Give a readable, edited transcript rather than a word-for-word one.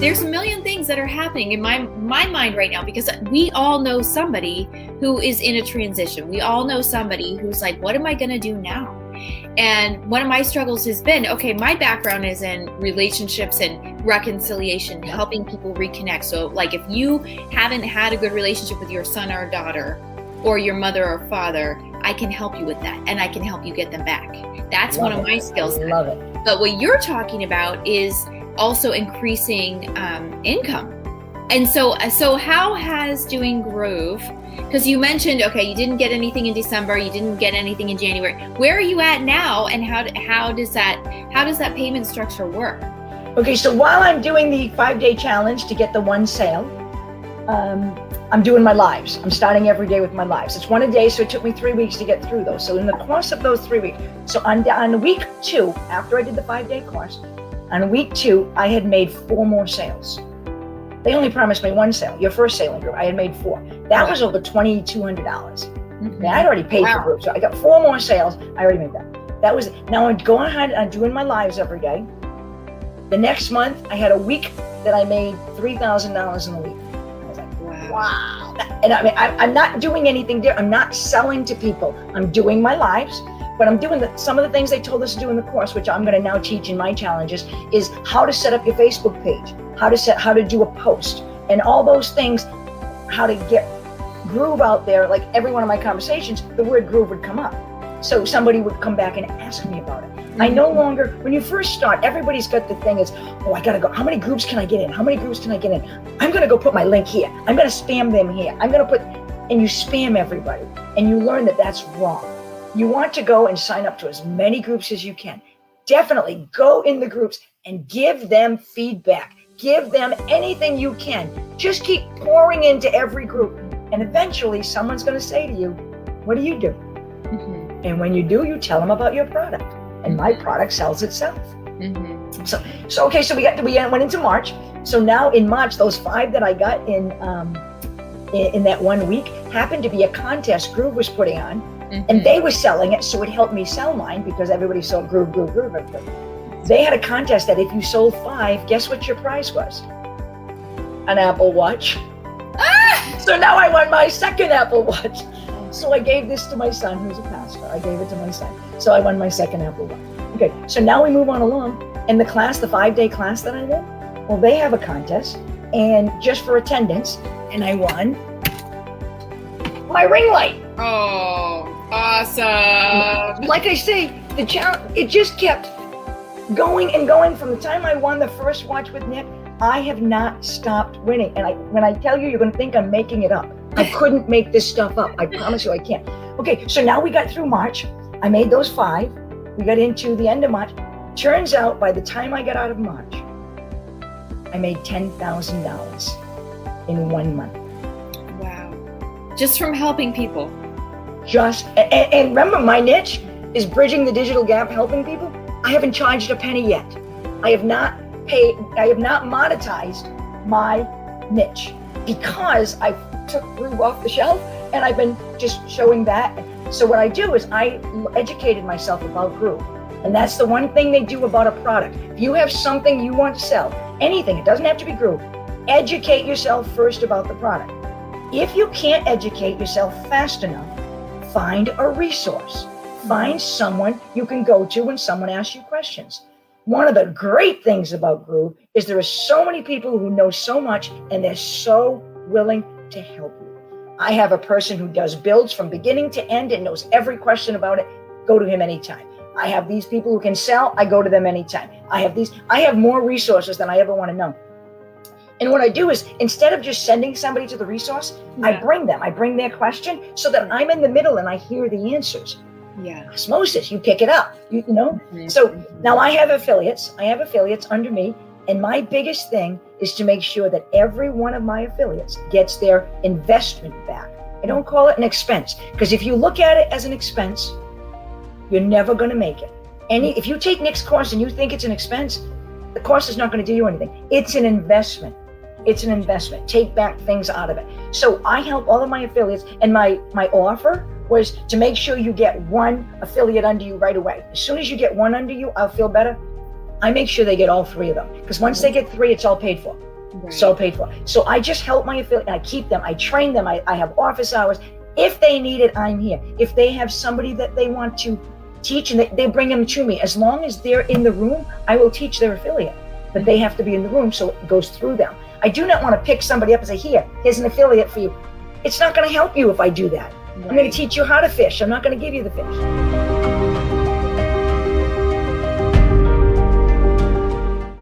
there's a million things that are happening in my mind right now, because we all know somebody who is in a transition. We all know somebody who's like, what am I going to do now? And one of my struggles has been, okay, my background is in relationships and reconciliation, helping people reconnect. So like if you haven't had a good relationship with your son or daughter or your mother or father, I can help you with that, and I can help you get them back. That's one of my skills. I love it. But what you're talking about is also increasing income. And so how has doing Groove, because you mentioned, okay, you didn't get anything in December, you didn't get anything in January. Where are you at now, and how does that payment structure work? Okay, so while I'm doing the 5-day challenge to get the one sale, I'm doing my lives. I'm starting every day with my lives. It's one a day, so it took me 3 weeks to get through those. So in the course of those 3 weeks, so on week 2, after I did the 5-day course, on week 2, I had made 4 more sales. They only promised me 1 sale. Your first sale in group, I had made 4. That was over $2,200. Mm-hmm. I'd already paid for group, so I got 4 more sales. I already made that. That was now I'm going ahead and doing my lives every day. The next month, I had a week that I made $3,000 in a week. Wow. And I mean, I'm not doing anything different. I'm not selling to people. I'm doing my lives, but I'm doing some of the things they told us to do in the course, which I'm going to now teach in my challenges, is how to set up your Facebook page, how to do a post, and all those things, how to get Groove out there. Like every one of my conversations, the word Groove would come up. So somebody would come back and ask me about it. I no longer, when you first start, everybody's got the thing is, oh, I got to go. How many groups can I get in? How many groups can I get in? I'm going to go put my link here. I'm going to spam them here. I'm going to put, and you spam everybody. And you learn that that's wrong. You want to go and sign up to as many groups as you can. Definitely go in the groups and give them feedback. Give them anything you can. Just keep pouring into every group. And eventually someone's going to say to you, what do you do? Mm-hmm. And when you do, you tell them about your product. And my product sells itself. Mm-hmm. So okay, so we went into March. So now in March, those 5 that I got in that 1 week happened to be a contest Groove was putting on, and they were selling it, so it helped me sell mine because everybody sold Groove. They had a contest that if you sold 5, guess what your prize was? An Apple Watch. So now I won my second Apple Watch. So I gave this to my son, who's a pastor. I gave it to my son. So I won my second Apple Watch. Okay, so now we move on along. And the class, the 5-day class that I'm in, well, they have a contest, and just for attendance, and I won my ring light. Oh, awesome. Like I say, the challenge, it just kept going and going. From the time I won the first watch with Nick, I have not stopped winning. And when I tell you, you're going to think I'm making it up. I couldn't make this stuff up. I promise you I can't. Okay, so now we got through March. I made those 5. We got into the end of March. Turns out by the time I got out of March, I made $10,000 in 1 month. Wow. Just from helping people. And remember, my niche is bridging the digital gap, helping people. I haven't charged a penny yet. I have not monetized my niche because I took Groove off the shelf and I've been just showing that. So what I do is I educated myself about Groove. And that's the one thing they do about a product. If you have something you want to sell, anything, it doesn't have to be Groove, educate yourself first about the product. If you can't educate yourself fast enough, find a resource. Find someone you can go to when someone asks you questions. One of the great things about Groove is there are so many people who know so much and they're so willing to help you. I have a person who does builds from beginning to end and knows every question about it. Go to him anytime. I have these people who can sell. I go to them anytime. I have more resources than I ever want to know. And what I do is, instead of just sending somebody to the resource, I bring their question so that I'm in the middle and I hear the answers. Yeah. Osmosis, you pick it up, you know? Mm-hmm. So now I have affiliates under me. And my biggest thing is to make sure that every one of my affiliates gets their investment back. I don't call it an expense, because if you look at it as an expense, you're never going to make it. If you take Nick's course and you think it's an expense, the course is not going to do you anything. It's an investment. Take back things out of it. So I help all of my affiliates, and my offer was to make sure you get one affiliate under you right away. As soon as you get one under you, I'll feel better. I make sure they get all 3 of them, because once they get 3, it's all paid for. Right. So paid for. So I just help my affiliate. I keep them. I train them. I have office hours. If they need it, I'm here. If they have somebody that they want to teach and they bring them to me, as long as they're in the room, I will teach their affiliate. But they have to be in the room so it goes through them. I do not want to pick somebody up and say, here's an affiliate for you. It's not going to help you if I do that. Right. I'm going to teach you how to fish. I'm not going to give you the fish.